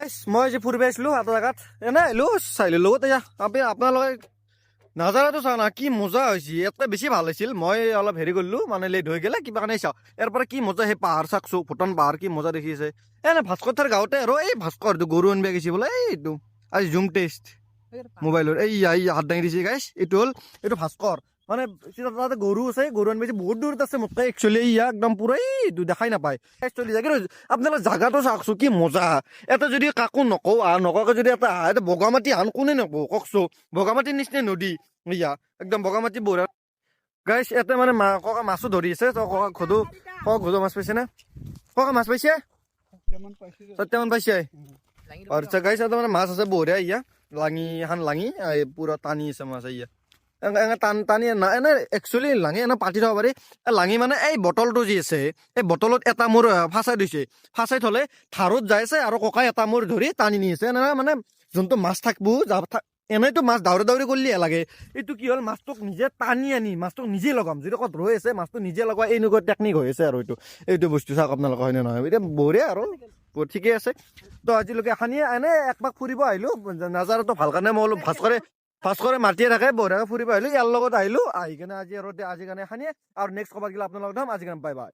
মই যে ফুৰিব আহিছিলো এটা জেগাত এনে আহিলো চাইলো লগত এয়া আপোনালোকে নাজাৰাটো চা না কি মজা হৈছে ইয়াতকৈ বেছি ভাল হৈছিল মই অলপ হেৰি কৰিলো মানে লেট হৈ গ'লে কিবা কাৰণে চাওঁ ইয়াৰ পৰা কি মজা সেই পাহাৰ চাকছো ভূটান পাহাৰ কি মজা দেখিছে এনে ভাস্কৰ গাঁৱতে আৰু এই ভাস্কৰটো গৰু আনিব গৈছে বোলে এইটো আজি জুম টেষ্ট মোবাইলৰ এই হাত দাঙি দিছে গাইছ এইটো হ'ল এইটো ভাস্কৰ মানে তাতে গৰু আছে গৰু আনিব বহুত দূৰত আছে মোতকৈ একচুৱেলি ইয়া একদম পুৰা এইটো দেখাই নাপায় চলি যায় কিন্তু আপোনালোকে জাগাটো চাওকচোন কি মজা এটা যদি কাকো নকওঁ নকৱাকৈ যদি এটা এটা বগামাটি আন কোনে নকওঁ কওকচোন বগামাটিৰ নিচিনা নদী ইয়া একদম বগামাটি বঢ়িয়া গাইছ ইয়াতে মানে ককা মাছো ধৰি আছে তো ককা ঘোদো মাছ পাইছে নে ককা মাছ পাইছে সত্যমান পাইছে আচ্ছা গাইছ ইয়াতে মানে মাছ আছে বঢ়িয়া ইয়া লাঙি এখন লাঙি পুৰা টানি আছে মাছ ইয়া টানি এনে একচুৱেলি লাঙি এনে পাতি থব পাৰি লাঙি মানে এই বটলটো যি আছে এই বটলত এটা মোৰ ফাঁচাই দিছে ফাঁচাই থলে ধাৰত যাই আছে আৰু ককাই এটা মোৰ ধৰি টানি নি আছে এনে মানে যোনটো মাছ থাকিব এনেইতো মাছ দাউৰি দাউৰি কৰিলে লাগে এইটো কি হ'ল মাছটোক নিজে টানি আনি মাছটোক নিজে লগাম যিটো ক'ত ৰৈ আছে মাছটো নিজে লগোৱা এনেকুৱা টেকনিক হৈ আছে আৰু এইটো বস্তু চাওক আপোনালোকে হয়নে নহয় এতিয়া বঢ়িয়া আৰু ঠিকে আছে তো আজিলৈকে এখানিয়ে এনে একপাক ফুৰিব আহিলো নাজাৰাটো ভাল কাৰণে মই অলপ ভাস্কৰে মাতিয়ে থাকে বঢ়িয়াকৈ ফুৰিব আহিলো ইয়াৰ লগত আহিলো আহি কিনে আজি কাৰণে এখানিয়ে আৰু নেক্সট ক'ৰবাত গ'লে আপোনালোকক যাম আজি কাৰণে বাই বাই